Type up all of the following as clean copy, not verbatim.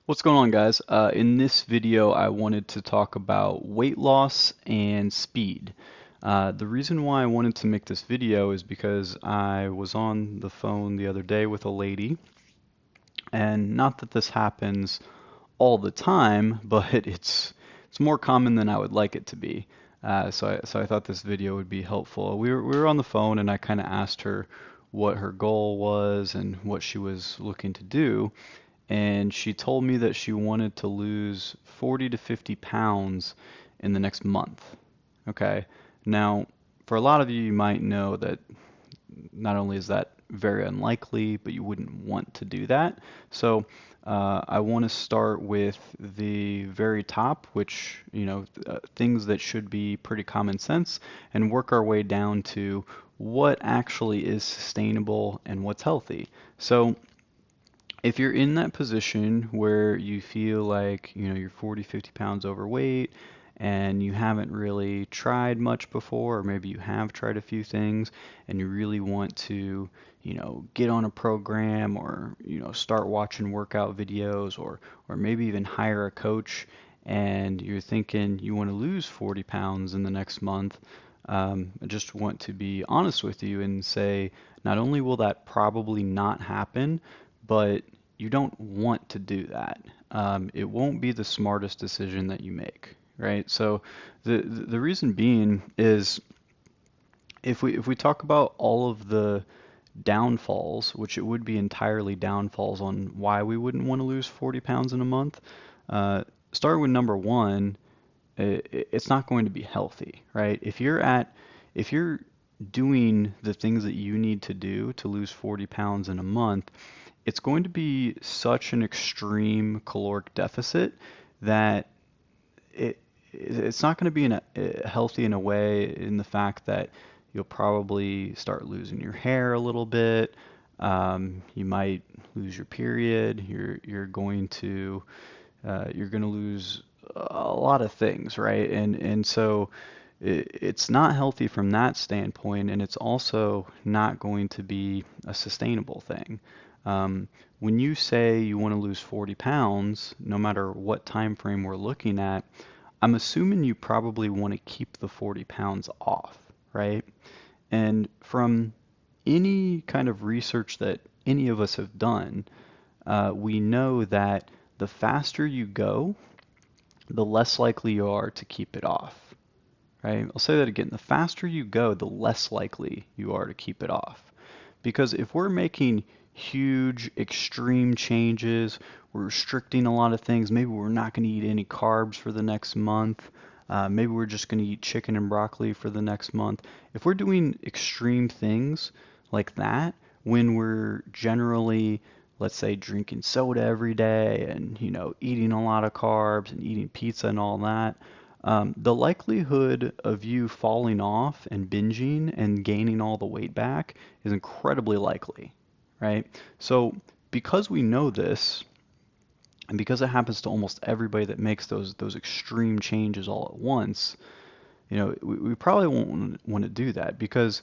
What's going on, guys? In this video, I wanted to talk about weight loss and speed. The reason why I wanted to make this video is because I was on the phone the other day with a lady, and not that this happens all the time, but it's more common than I would like it to be. So I thought this video would be helpful. We were on the phone, and I kind of asked her what her goal was and what she was looking to do, and she told me that she wanted to lose 40 to 50 pounds in the next month. Okay. Now, for a lot of you, you might know that not only is that very unlikely, but you wouldn't want to do that. So, I want to start with the very top, which, things that should be pretty common sense, and work our way down to what actually is sustainable and what's healthy. So, if you're in that position where you feel like, you're 40, 50 pounds overweight and you haven't really tried much before, or maybe you have tried a few things and you really want to, get on a program or, start watching workout videos or maybe even hire a coach and you're thinking you want to lose 40 pounds in the next month, I just want to be honest with you and say not only will that probably not happen, but you don't want to do that. It won't be the smartest decision that you make, right? So the reason being is if we talk about all of the downfalls, which it would be entirely downfalls on why we wouldn't want to lose 40 pounds in a month, starting with number one, it's not going to be healthy, right? If you're doing the things that you need to do to lose 40 pounds in a month, it's going to be such an extreme caloric deficit that it's not going to be healthy in a way in the fact that you'll probably start losing your hair a little bit. You might lose your period. You're going to lose a lot of things, right? And so it's not healthy from that standpoint, and it's also not going to be a sustainable thing. When you say you want to lose 40 pounds, no matter what time frame we're looking at, I'm assuming you probably want to keep the 40 pounds off, right? And from any kind of research that any of us have done, we know that the faster you go, the less likely you are to keep it off, right? I'll say that again. The faster you go, the less likely you are to keep it off. Because if we're making huge, extreme changes, we're restricting a lot of things, maybe we're not going to eat any carbs for the next month, maybe we're just going to eat chicken and broccoli for the next month. If we're doing extreme things like that, when we're generally, let's say, drinking soda every day and, eating a lot of carbs and eating pizza and all that, the likelihood of you falling off and binging and gaining all the weight back is incredibly likely, right? So because we know this, and because it happens to almost everybody that makes those extreme changes all at once, we probably won't want to do that because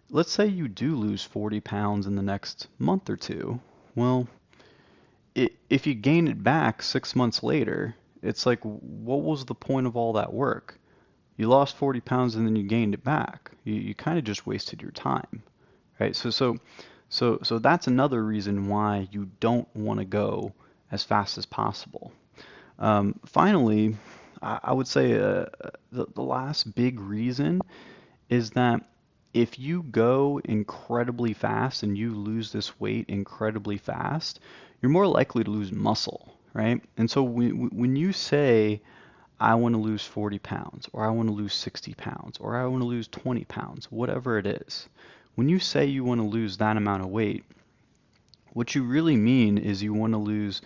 let's say you do lose 40 pounds in the next month or two. Well, if you gain it back 6 months later, it's like, what was the point of all that work? You lost 40 pounds and then you gained it back. You kind of just wasted your time, right? So that's another reason why you don't want to go as fast as possible. Finally, I would say the last big reason is that if you go incredibly fast and you lose this weight incredibly fast, you're more likely to lose muscle, right? And so when you say, I want to lose 40 pounds, or I want to lose 60 pounds, or I want to lose 20 pounds, whatever it is, when you say you want to lose that amount of weight, what you really mean is you want to lose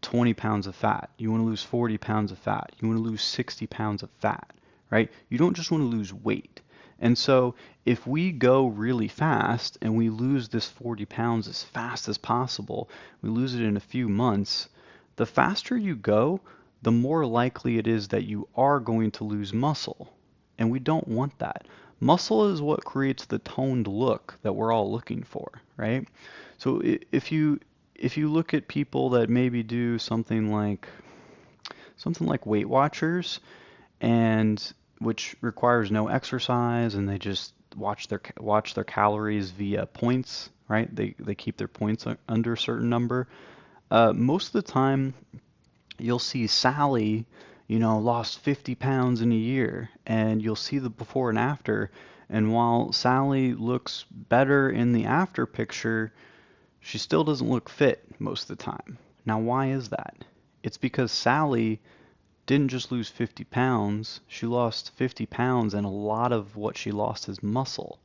20 pounds of fat. You want to lose 40 pounds of fat. You want to lose 60 pounds of fat, right? You don't just want to lose weight. And so if we go really fast and we lose this 40 pounds as fast as possible, we lose it in a few months, the faster you go, the more likely it is that you are going to lose muscle. And we don't want that. Muscle is what creates the toned look that we're all looking for, right? So if you look at people that maybe do something like Weight Watchers, and which requires no exercise, and they just watch their calories via points, right? They keep their points under a certain number. Most of the time, you'll see Sally, lost 50 pounds in a year, and you'll see the before and after. And while Sally looks better in the after picture, she still doesn't look fit most of the time. Now, why is that? It's because Sally didn't just lose 50 pounds, she lost 50 pounds, and a lot of what she lost is muscle.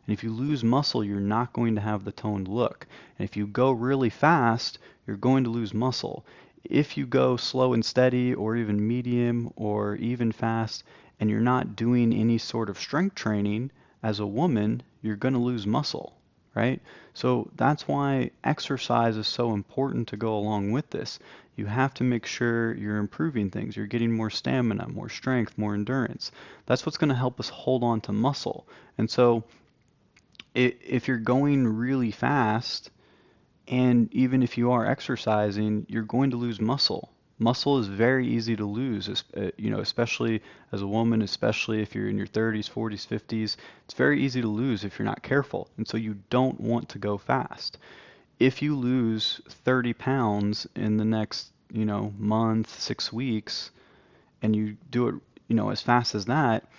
And if you lose muscle, you're not going to have the toned look. And if you go really fast, you're going to lose muscle. If you go slow and steady, or even medium, or even fast, and you're not doing any sort of strength training as a woman, you're going to lose muscle, right? So that's why exercise is so important to go along with this. You have to make sure you're improving things. You're getting more stamina, more strength, more endurance. That's what's going to help us hold on to muscle. And so if you're going really fast, and even if you are exercising, you're going to lose muscle. Muscle is very easy to lose, especially as a woman, especially if you're in your 30s, 40s, 50s. It's very easy to lose if you're not careful. And so you don't want to go fast. If you lose 30 pounds in the next, month, 6 weeks, and you do it, as fast as that,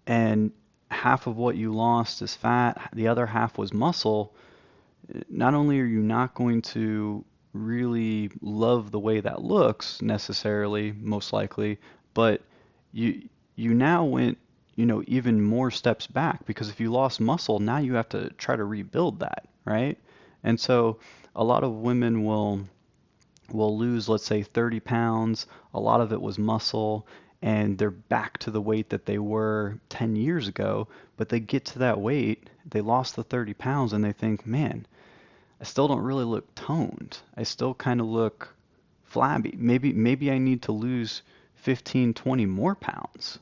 and half of what you lost is fat, the other half was muscle, not only are you not going to really love the way that looks necessarily, most likely, but you you now went, even more steps back, because if you lost muscle, now you have to try to rebuild that, right? And so a lot of women will lose, let's say, 30 pounds. A lot of it was muscle, and they're back to the weight that they were 10 years ago, but they get to that weight, they lost the 30 pounds, and they think, man, I still don't really look toned. I still kind of look flabby. Maybe I need to lose 15, 20 more pounds.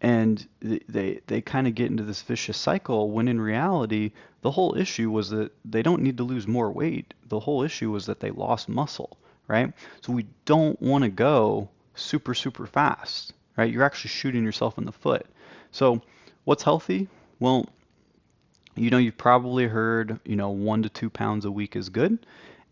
And they kind of get into this vicious cycle, when in reality, the whole issue was that they don't need to lose more weight. The whole issue was that they lost muscle, right? So we don't want to go super, super fast, right? You're actually shooting yourself in the foot. So what's healthy? Well, you've probably heard, 1 to 2 pounds a week is good,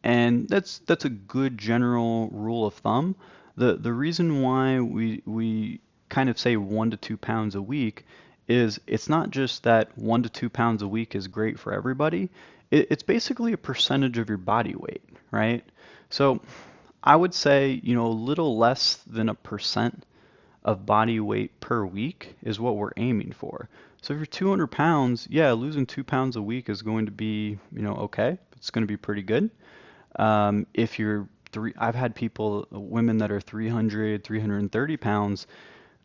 and that's a good general rule of thumb. The reason why we kind of say 1 to 2 pounds a week is it's not just that 1 to 2 pounds a week is great for everybody. It's basically a percentage of your body weight, right? So I would say, a little less than a percent of body weight per week is what we're aiming for. So if you're 200 pounds, yeah, losing 2 pounds a week is going to be, okay. It's going to be pretty good. If you're I've had women that are 300, 330 pounds,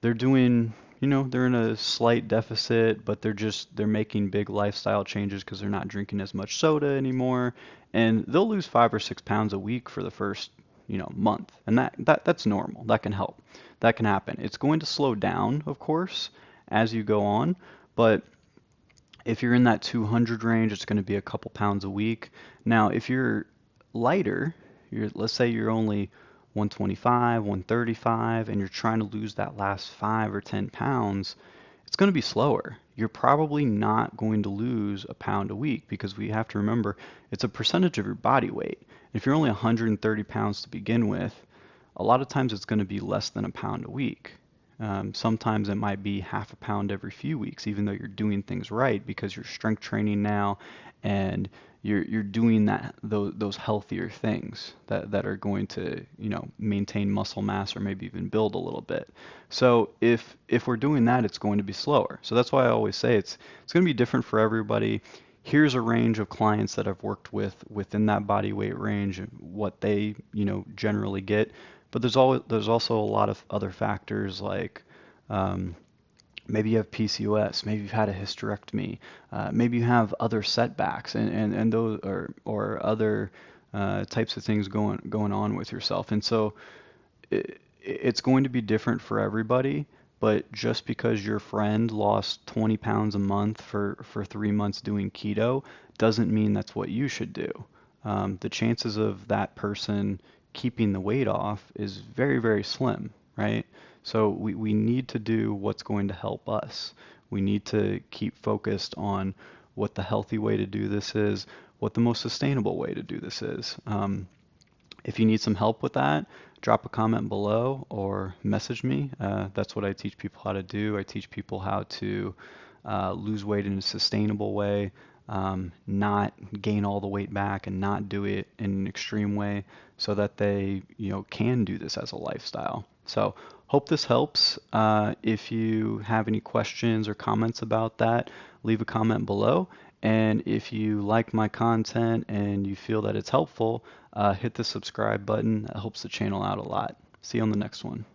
they're doing, they're in a slight deficit, but they're making big lifestyle changes because they're not drinking as much soda anymore, and they'll lose 5 or 6 pounds a week for the first, month, and that's normal. That can help. That can happen. It's going to slow down, of course, as you go on, but if you're in that 200 range, it's going to be a couple pounds a week. Now, if you're lighter, let's say you're only 125, 135, and you're trying to lose that last 5 or 10 pounds, it's going to be slower. You're probably not going to lose a pound a week, because we have to remember it's a percentage of your body weight. If you're only 130 pounds to begin with, a lot of times it's going to be less than a pound a week. Sometimes it might be half a pound every few weeks, even though you're doing things right, because you're strength training now, and you're doing those healthier things that are going to, maintain muscle mass, or maybe even build a little bit. So if we're doing that, it's going to be slower. So that's why I always say it's going to be different for everybody. Here's a range of clients that I've worked with within that body weight range, and what they, generally get. But there's also a lot of other factors, like um, maybe you have PCOS, maybe you've had a hysterectomy, maybe you have other setbacks, and those, or other types of things going on with yourself. And so it's going to be different for everybody. But just because your friend lost 20 pounds a month for 3 months doing keto, doesn't mean that's what you should do. the chances of that person keeping the weight off is very, very slim, right? So we need to do what's going to help us. We need to keep focused on what the healthy way to do this is, what the most sustainable way to do this is. If you need some help with that, drop a comment below or message me. That's what I teach people how to do. I teach people how to lose weight in a sustainable way, not gain all the weight back and not do it in an extreme way so that they, can do this as a lifestyle. So hope this helps. If you have any questions or comments about that, leave a comment below. And if you like my content and you feel that it's helpful, hit the subscribe button. That helps the channel out a lot. See you on the next one.